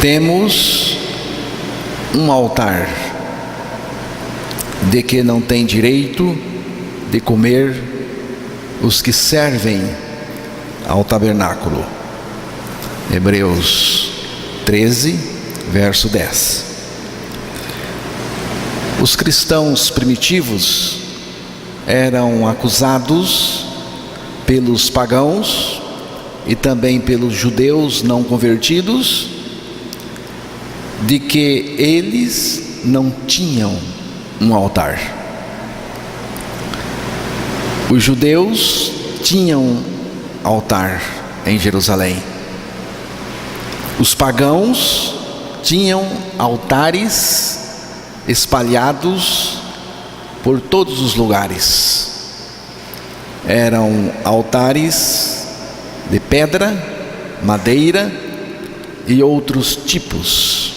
Temos um altar de que não tem direito de comer os que servem ao tabernáculo. Hebreus 13, verso 10. Os cristãos primitivos eram acusados pelos pagãos e também pelos judeus não convertidos de que eles não tinham um altar. Os judeus tinham altar em Jerusalém. Os pagãos tinham altares espalhados por todos os lugares. Eram altares de pedra, madeira e outros tipos.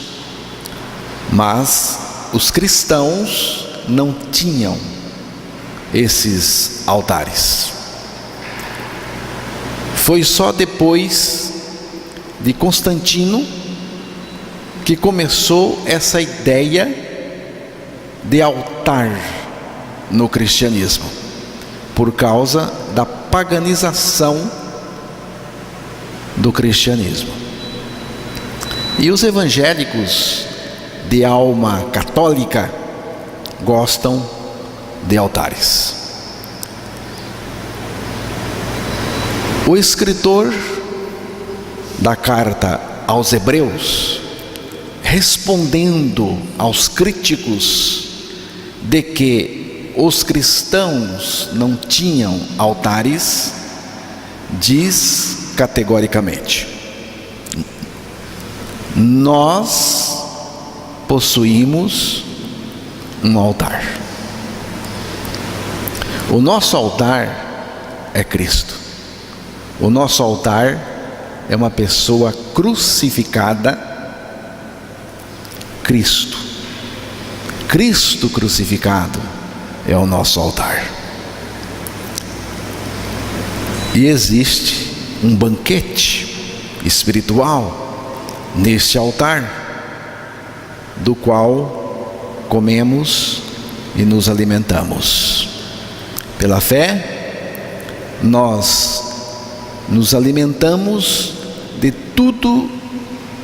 Mas os cristãos não tinham esses altares. Foi só depois de Constantino que começou essa ideia de altar no cristianismo, por causa da paganização do cristianismo. E os evangélicos de alma católica gostam de altares. O escritor da carta aos Hebreus, respondendo aos críticos de que os cristãos não tinham altares, diz categoricamente: nós possuímos um altar. O nosso altar é Cristo. O nosso altar é uma pessoa crucificada, Cristo. Cristo crucificado é o nosso altar. E existe um banquete espiritual neste altar, do qual comemos e nos alimentamos. Pela fé, nós nos alimentamos de tudo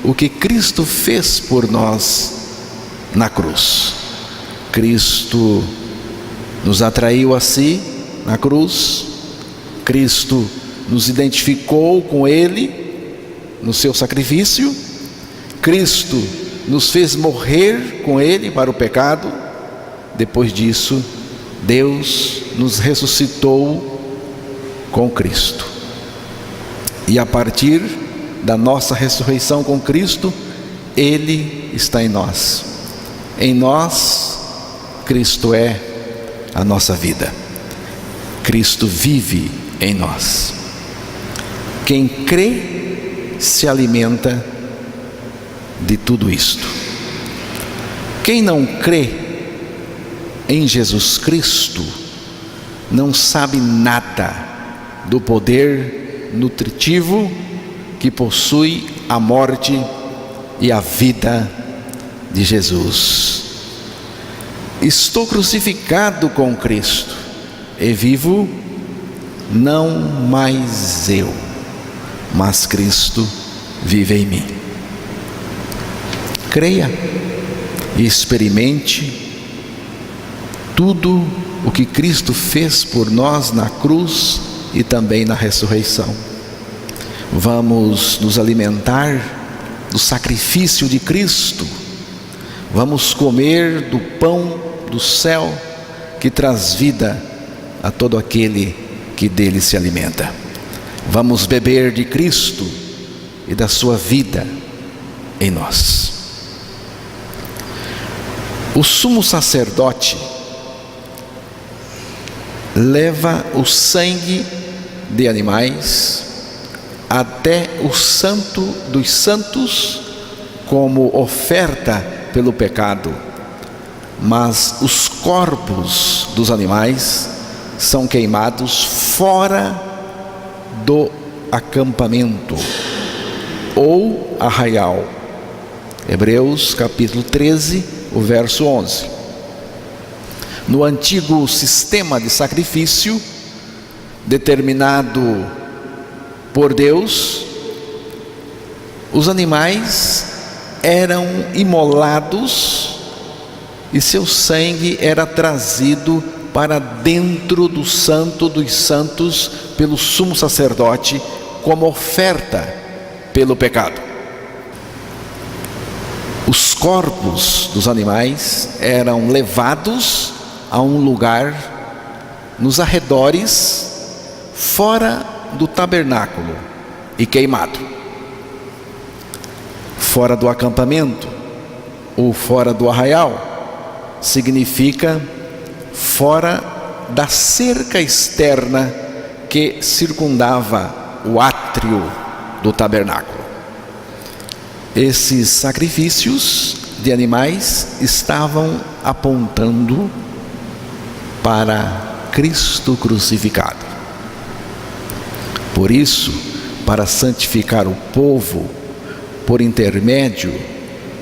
o que Cristo fez por nós na cruz. Cristo nos atraiu a si na cruz. Cristo nos identificou com Ele no seu sacrifício. Cristo nos fez morrer com Ele para o pecado. Depois disso, Deus nos ressuscitou com Cristo. E a partir da nossa ressurreição com Cristo, Ele está em nós. Em nós, Cristo é a nossa vida. Cristo vive em nós. Quem crê se alimenta de tudo isto. Quem não crê em Jesus Cristo não sabe nada do poder nutritivo que possui a morte e a vida de Jesus. Estou crucificado com Cristo e vivo não mais eu, mas Cristo vive em mim. Creia e experimente tudo o que Cristo fez por nós na cruz e também na ressurreição. Vamos nos alimentar do sacrifício de Cristo. Vamos comer do pão do céu que traz vida a todo aquele que dele se alimenta. Vamos beber de Cristo e da sua vida em nós. O sumo sacerdote leva o sangue de animais até o Santo dos Santos como oferta pelo pecado, mas os corpos dos animais são queimados fora do acampamento ou arraial, Hebreus capítulo 13, o verso 11. No antigo sistema de sacrifício, determinado por Deus, os animais eram imolados e seu sangue era trazido para dentro do Santo dos Santos pelo sumo sacerdote como oferta pelo pecado. Os corpos dos animais eram levados a um lugar nos arredores, fora do tabernáculo, e queimado. Fora do acampamento ou fora do arraial significa fora da cerca externa que circundava o átrio do tabernáculo. Esses sacrifícios de animais estavam apontando para Cristo crucificado. Por isso, para santificar o povo, por intermédio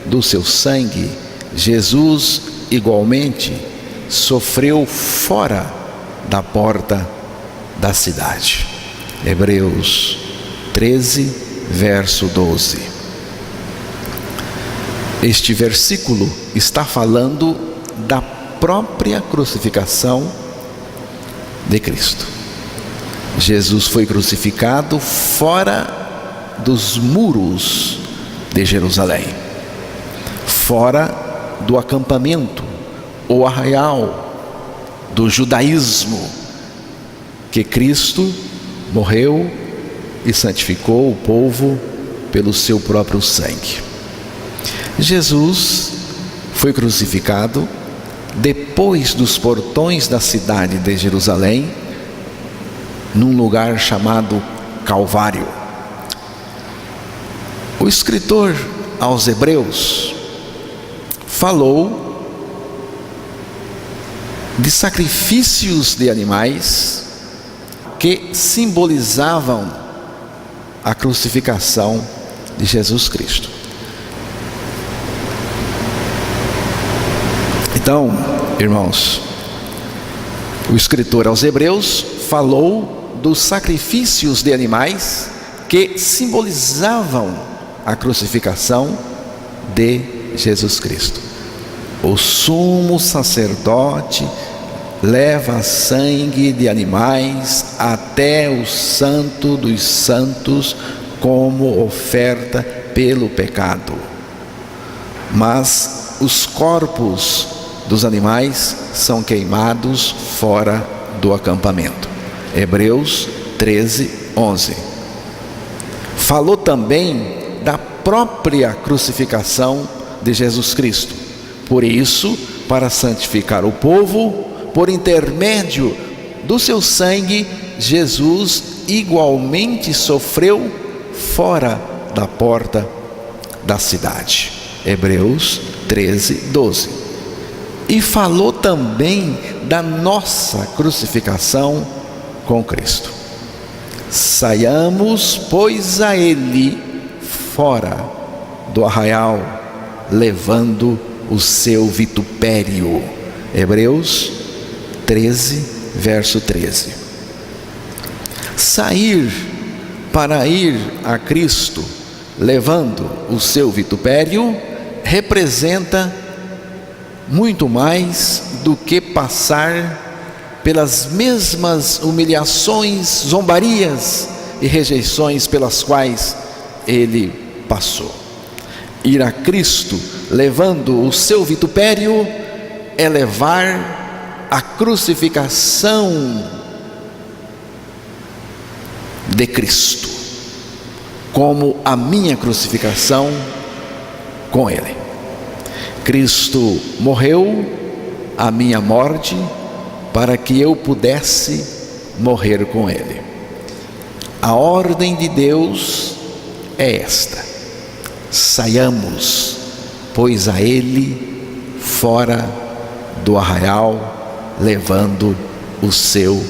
do seu sangue, Jesus igualmente sofreu fora da porta da cidade. Hebreus 13, verso 12. Este versículo está falando da própria crucificação de Cristo. Jesus foi crucificado fora dos muros de Jerusalém, fora do acampamento ou arraial do judaísmo, que Cristo morreu e santificou o povo pelo seu próprio sangue. Jesus foi crucificado depois dos portões da cidade de Jerusalém, num lugar chamado Calvário. O escritor aos Hebreus falou de sacrifícios de animais que simbolizavam a crucificação de Jesus Cristo. Então, irmãos, o escritor aos Hebreus falou dos sacrifícios de animais que simbolizavam a crucificação de Jesus Cristo. O sumo sacerdote leva sangue de animais até o Santo dos Santos como oferta pelo pecado. Mas os corpos dos animais são queimados fora do acampamento. Hebreus 13, 11. Falou também da própria crucificação de Jesus Cristo. Por isso, para santificar o povo, por intermédio do seu sangue, Jesus igualmente sofreu fora da porta da cidade. Hebreus 13, 12. E falou também da nossa crucificação com Cristo. Saiamos, pois, a Ele fora do arraial, levando o seu vitupério. Hebreus 13, verso 13. Sair para ir a Cristo, levando o seu vitupério, representa muito mais do que passar pelas mesmas humilhações, zombarias e rejeições pelas quais ele passou. Ir a Cristo levando o seu vitupério é levar a crucificação de Cristo, como a minha crucificação com Ele. Cristo morreu a minha morte para que eu pudesse morrer com Ele. A ordem de Deus é esta: saiamos, pois, a Ele fora do arraial, levando o seu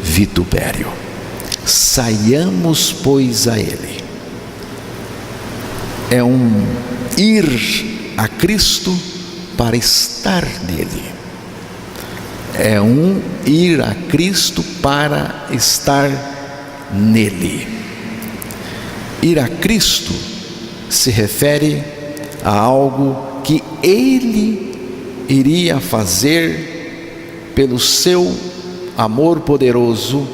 vitupério. Saiamos, pois, a Ele. É um ir a Cristo para estar nele. É ir a Cristo para estar nele. Ir a Cristo se refere a algo que Ele iria fazer pelo seu amor poderoso,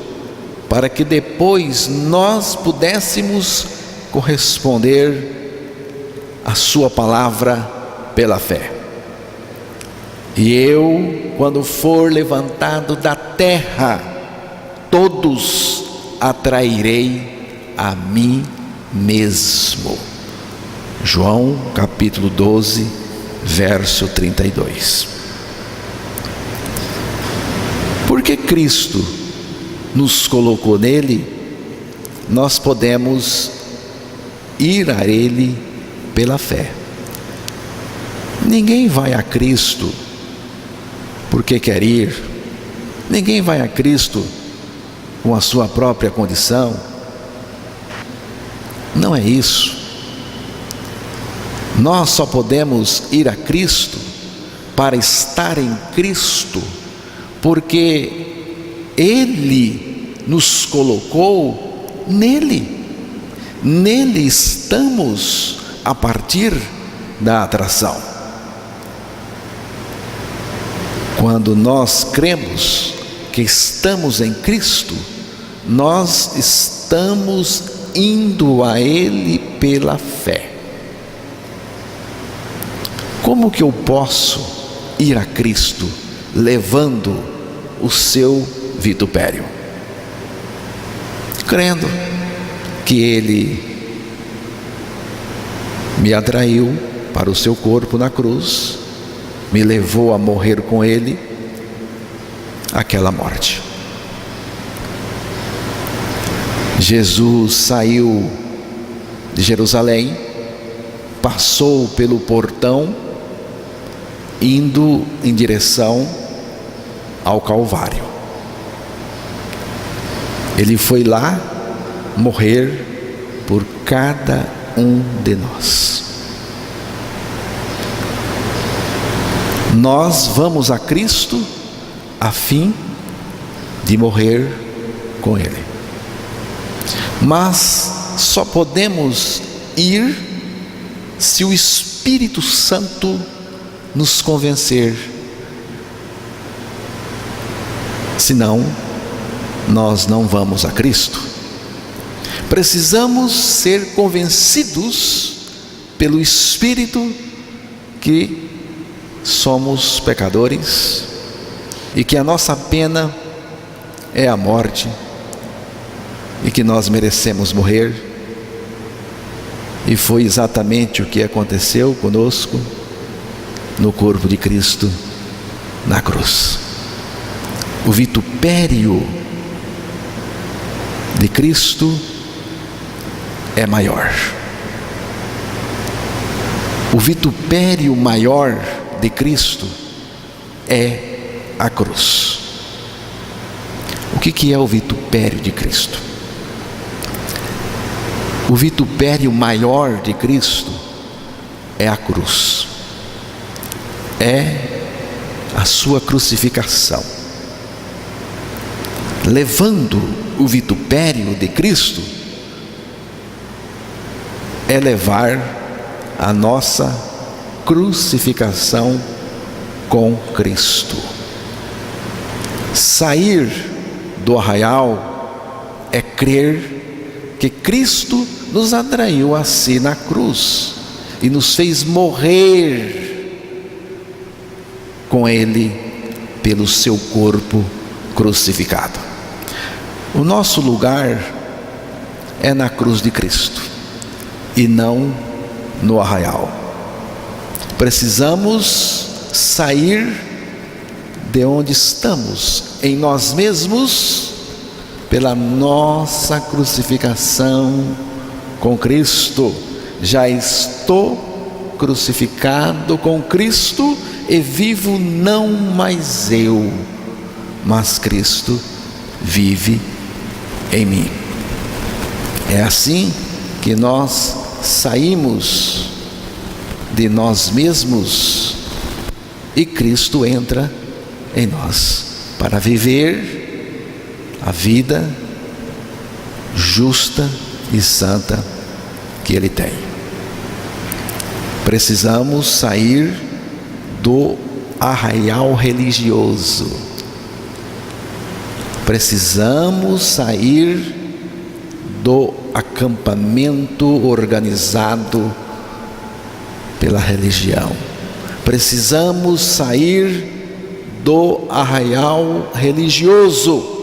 para que depois nós pudéssemos corresponder à sua palavra pela fé. E eu, quando for levantado da terra, todos atrairei a mim mesmo. João capítulo 12, verso 32. Porque Cristo nos colocou nele, nós podemos ir a Ele pela fé. Ninguém vai a Cristo porque quer ir. Ninguém vai a Cristo com a sua própria condição. Não é isso. Nós só podemos ir a Cristo para estar em Cristo, porque Ele nos colocou nele. Nele estamos a partir da atração. Quando nós cremos que estamos em Cristo, nós estamos indo a Ele pela fé. Como que eu posso ir a Cristo levando o seu vitupério? Crendo que Ele me atraiu para o seu corpo na cruz, me levou a morrer com Ele aquela morte. Jesus saiu de Jerusalém, passou pelo portão, indo em direção ao Calvário. Ele foi lá morrer por cada um de nós. Nós vamos a Cristo a fim de morrer com Ele. Mas só podemos ir se o Espírito Santo nos convencer. Senão, nós não vamos a Cristo. Precisamos ser convencidos pelo Espírito que somos pecadores e que a nossa pena é a morte e que nós merecemos morrer. E foi exatamente o que aconteceu conosco no corpo de Cristo na cruz. O vitupério de Cristo é maior. O vitupério maior de Cristo é a cruz. O que é o vitupério de Cristo? O vitupério maior de Cristo é a cruz. É a sua crucificação. Levando o vitupério de Cristo é levar a nossa crucificação com Cristo. Sair do arraial é crer que Cristo nos atraiu a si na cruz e nos fez morrer com Ele pelo seu corpo crucificado. O nosso lugar é na cruz de Cristo e não no arraial. Precisamos sair de onde estamos, em nós mesmos, pela nossa crucificação com Cristo. Já estou crucificado com Cristo e vivo não mais eu, mas Cristo vive em mim. É assim que nós saímos de nós mesmos e Cristo entra em nós para viver a vida justa e santa que Ele tem. Precisamos sair do arraial religioso. Precisamos sair do acampamento organizado pela religião. Precisamos sair do arraial religioso.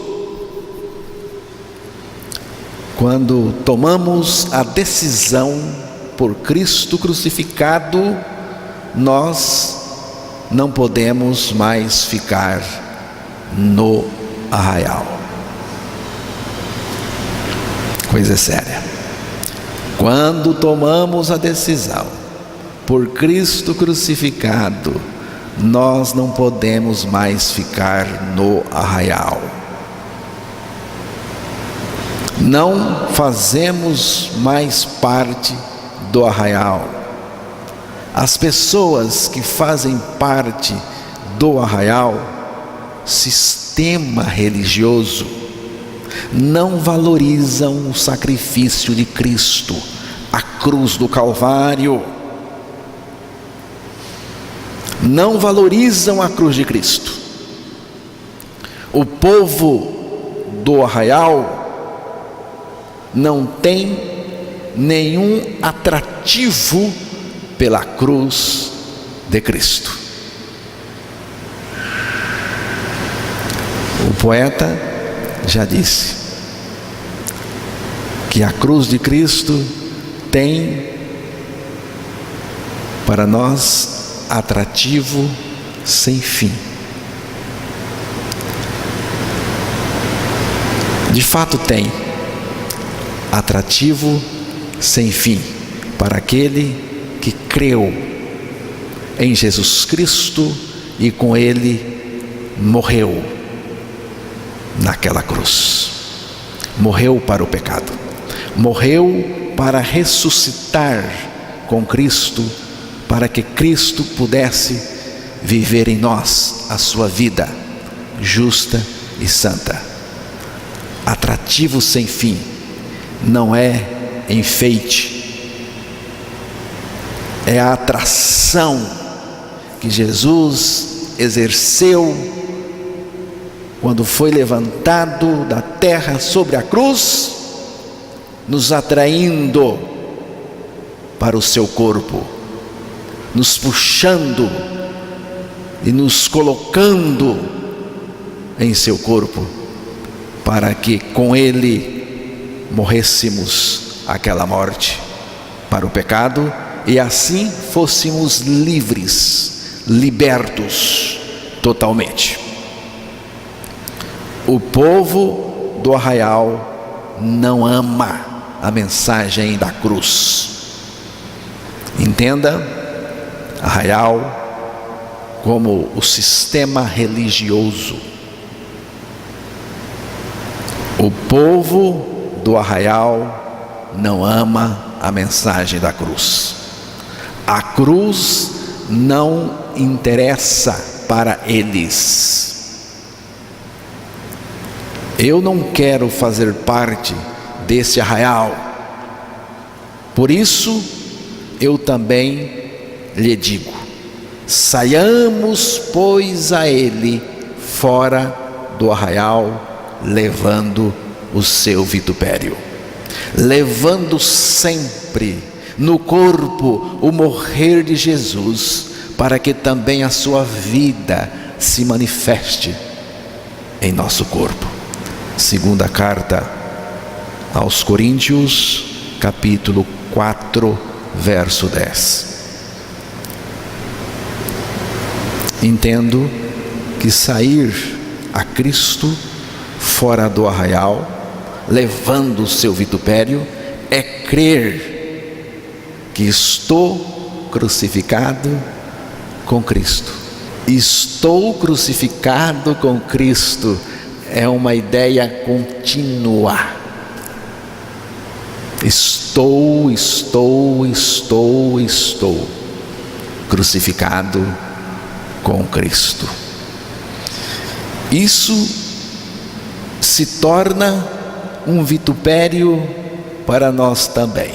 Quando tomamos a decisão por Cristo crucificado, nós não podemos mais ficar no arraial. Coisa séria. Quando tomamos a decisão por Cristo crucificado, nós não podemos mais ficar no arraial. Não fazemos mais parte do arraial. As pessoas que fazem parte do arraial, sistema religioso, não valorizam o sacrifício de Cristo, a cruz do Calvário. Não valorizam a cruz de Cristo. O povo do arraial não tem nenhum atrativo pela cruz de Cristo. O poeta já disse que a cruz de Cristo tem para nós atrativo sem fim. De fato tem atrativo sem fim para aquele que creu em Jesus Cristo e com Ele morreu naquela cruz. Morreu para o pecado, morreu para ressuscitar com Cristo, para que Cristo pudesse viver em nós a sua vida justa e santa. Atrativo sem fim, não é enfeite, é a atração que Jesus exerceu quando foi levantado da terra sobre a cruz, nos atraindo para o seu corpo, nos puxando e nos colocando em seu corpo, para que com Ele morrêssemos aquela morte para o pecado e assim fôssemos livres, libertos totalmente. O povo do arraial não ama a mensagem da cruz. Entenda, arraial como o sistema religioso. O povo do arraial não ama a mensagem da cruz. A cruz não interessa para eles. Eu não quero fazer parte desse arraial. Por isso, eu também lhe digo: saiamos, pois, a ele fora do arraial, levando o seu vitupério, levando sempre no corpo o morrer de Jesus, para que também a sua vida se manifeste em nosso corpo. Segunda carta aos Coríntios, capítulo 4, verso 10. Entendo que sair a Cristo fora do arraial, levando o seu vitupério, é crer que estou crucificado com Cristo. Estou crucificado com Cristo é uma ideia contínua. Estou. crucificado com Cristo. Isso se torna um vitupério para nós também.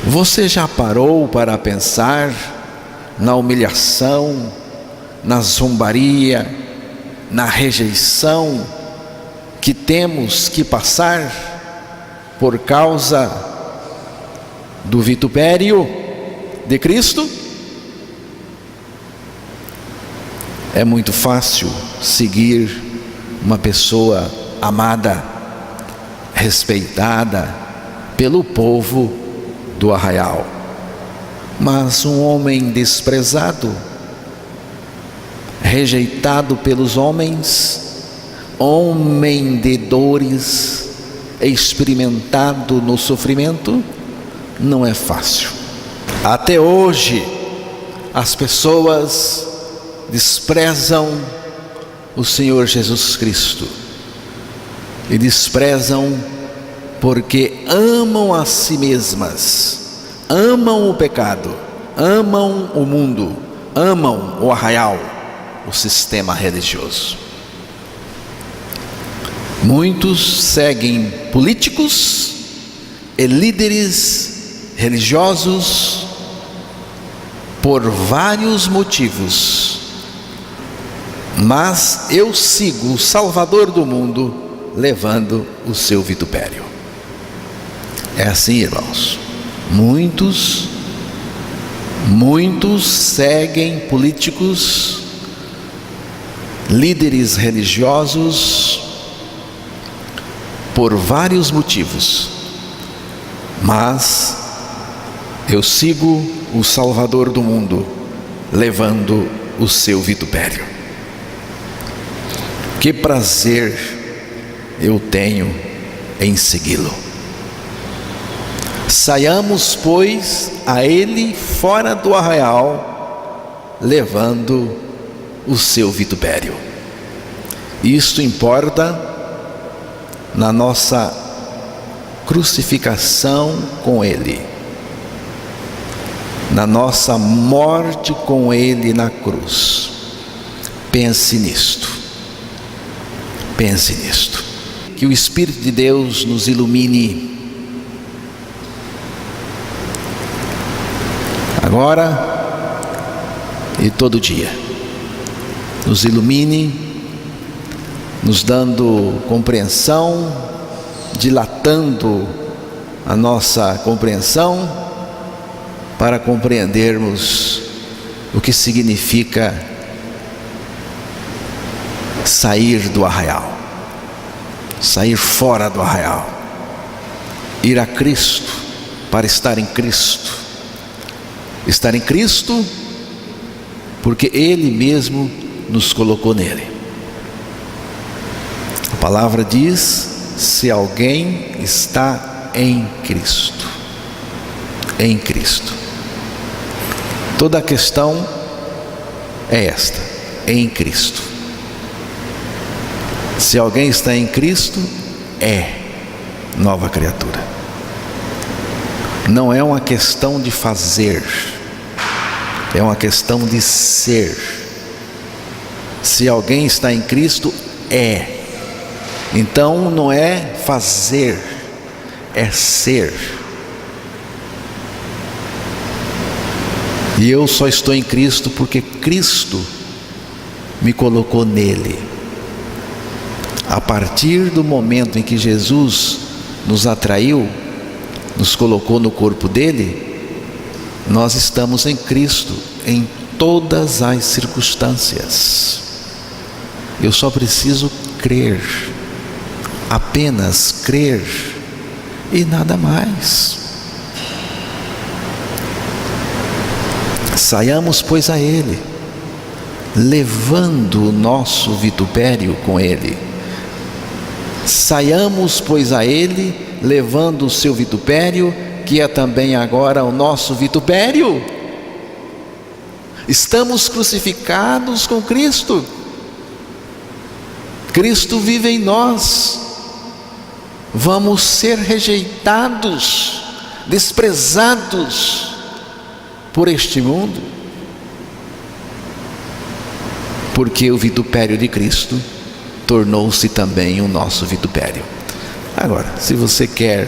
Você já parou para pensar na humilhação, na zombaria, na rejeição que temos que passar por causa do vitupério de Cristo? É muito fácil seguir uma pessoa amada, respeitada pelo povo do arraial, mas um homem desprezado, rejeitado pelos homens, homem de dores, experimentado no sofrimento, não é fácil. Até hoje as pessoas desprezam o Senhor Jesus Cristo, e desprezam porque amam a si mesmas, amam o pecado, amam o mundo, amam o arraial, o sistema religioso. Muitos seguem políticos e líderes religiosos por vários motivos, mas eu sigo o Salvador do mundo levando o seu vitupério. É assim, irmãos. Muitos seguem políticos, líderes religiosos por vários motivos, mas eu sigo o Salvador do mundo levando o seu vitupério. Que prazer eu tenho em segui-lo. Saiamos, pois, a ele fora do arraial, levando o seu vitupério. Isto importa na nossa crucificação com ele, na nossa morte com ele na cruz. Pense nisto. Pense nisto. Que o Espírito de Deus nos ilumine agora e todo dia. Nos ilumine, nos dando compreensão, dilatando a nossa compreensão para compreendermos o que significa sair do arraial, sair fora do arraial, ir a Cristo para estar em Cristo. Estar em Cristo porque Ele mesmo nos colocou nele. A palavra diz: se alguém está em Cristo, em Cristo. Toda a questão é esta: em Cristo. Se alguém está em Cristo, é nova criatura. Não é uma questão de fazer, é uma questão de ser. Se alguém está em Cristo, é. Então não é fazer, é ser. E eu só estou em Cristo porque Cristo me colocou nele. A partir do momento em que Jesus nos atraiu, nos colocou no corpo dele, nós estamos em Cristo em todas as circunstâncias. Eu só preciso crer, apenas crer e nada mais. Saiamos, pois, a ele, levando o nosso vitupério com ele. Saiamos, pois, a ele, levando o seu vitupério, que é também agora o nosso vitupério. Estamos crucificados com Cristo. Cristo vive em nós. Vamos ser rejeitados, desprezados, por este mundo, porque o vitupério de Cristo tornou-se também o nosso vitupério. Agora, se você quer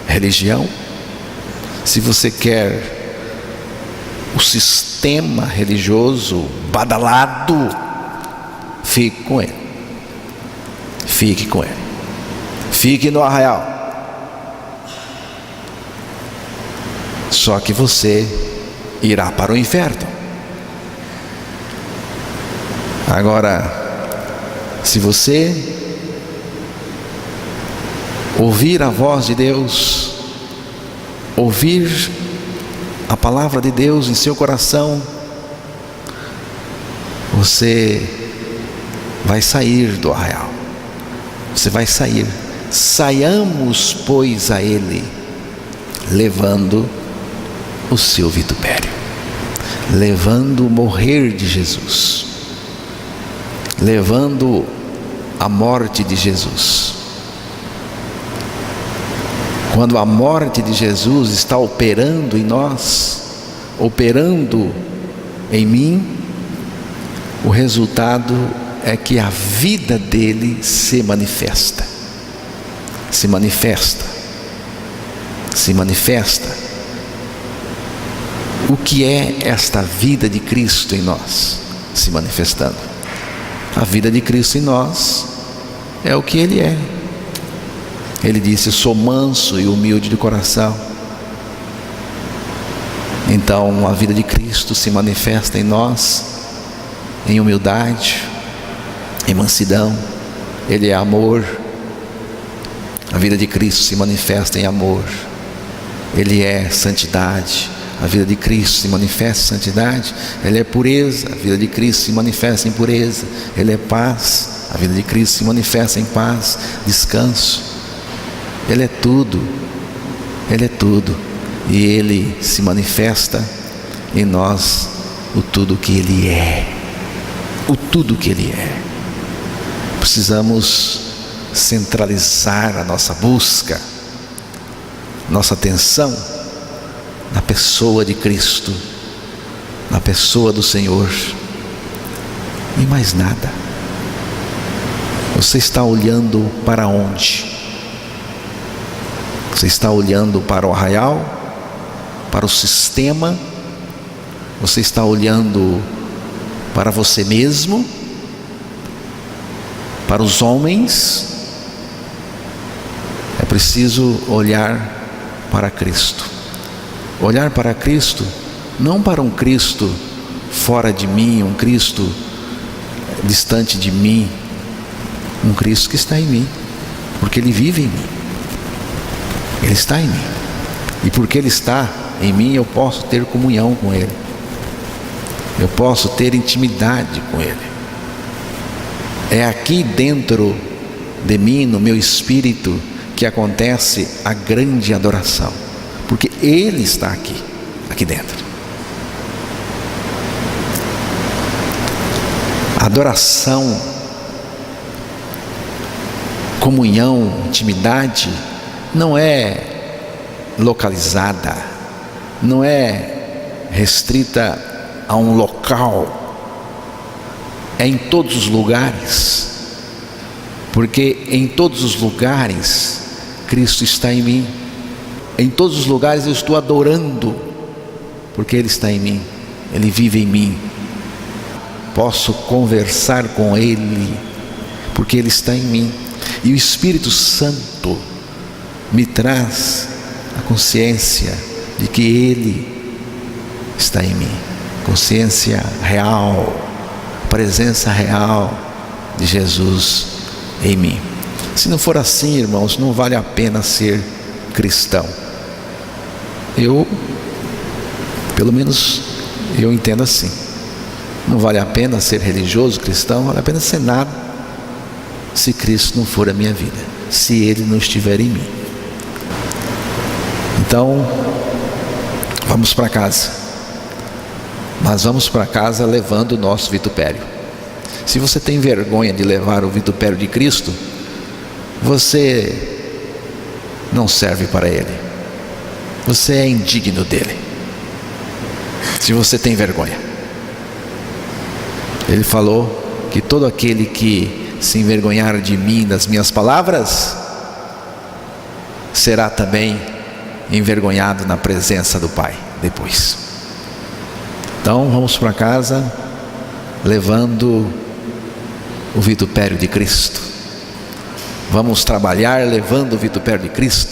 religião, se você quer o sistema religioso badalado, fique com ele. Fique com ele. Fique no arraial. Só que você irá para o inferno. Agora, se você ouvir a voz de Deus, ouvir a palavra de Deus em seu coração, você vai sair do arraial. Você vai sair. Saiamos, pois, a Ele, levando o seu vitupério, levando o morrer de Jesus, levando a morte de Jesus. Quando a morte de Jesus está operando em nós, operando em mim, o resultado é que a vida dele se manifesta. Se manifesta. Se manifesta. O que é esta vida de Cristo em nós se manifestando? A vida de Cristo em nós é o que Ele é. Ele disse: sou manso e humilde de coração. Então a vida de Cristo se manifesta em nós, em humildade, em mansidão. Ele é amor. A vida de Cristo se manifesta em amor. Ele é santidade. A vida de Cristo se manifesta em santidade. Ele é pureza. A vida de Cristo se manifesta em pureza. Ele é paz. A vida de Cristo se manifesta em paz, descanso. Ele é tudo. Ele é tudo. E Ele se manifesta em nós o tudo que Ele é. O tudo que Ele é. Precisamos centralizar a nossa busca, nossa atenção na pessoa de Cristo, na pessoa do Senhor, e mais nada. Você está olhando para onde? Você está olhando para o arraial, para o sistema? Você está olhando para você mesmo, para os homens? É preciso olhar para Cristo. Olhar para Cristo, não para um Cristo fora de mim, um Cristo distante de mim, um Cristo que está em mim, porque Ele vive em mim. Ele está em mim. E porque Ele está em mim, eu posso ter comunhão com Ele. Eu posso ter intimidade com Ele. É aqui dentro de mim, no meu espírito, que acontece a grande adoração. Porque Ele está aqui dentro. Adoração, comunhão, intimidade, não é localizada, não é restrita a um local, é em todos os lugares, porque em todos os lugares Cristo está em mim. Em todos os lugares eu estou adorando, porque Ele está em mim, Ele vive em mim. Posso conversar com Ele, porque Ele está em mim. E o Espírito Santo me traz a consciência de que Ele está em mim. Consciência real, presença real de Jesus em mim. Se não for assim, irmãos, não vale a pena ser cristão. Pelo menos eu entendo assim. Não vale a pena ser religioso, cristão, não vale a pena ser nada se Cristo não for a minha vida, se Ele não estiver em mim. Então, vamos para casa. Mas vamos para casa levando o nosso vitupério. Se você tem vergonha de levar o vitupério de Cristo, você não serve para Ele. Você é indigno dele. se você tem vergonha. Ele falou que todo aquele que se envergonhar de mim, das minhas palavras, será também envergonhado na presença do Pai depois. Então vamos para casa levando o vitupério de Cristo. Vamos trabalhar levando o vitupério de Cristo.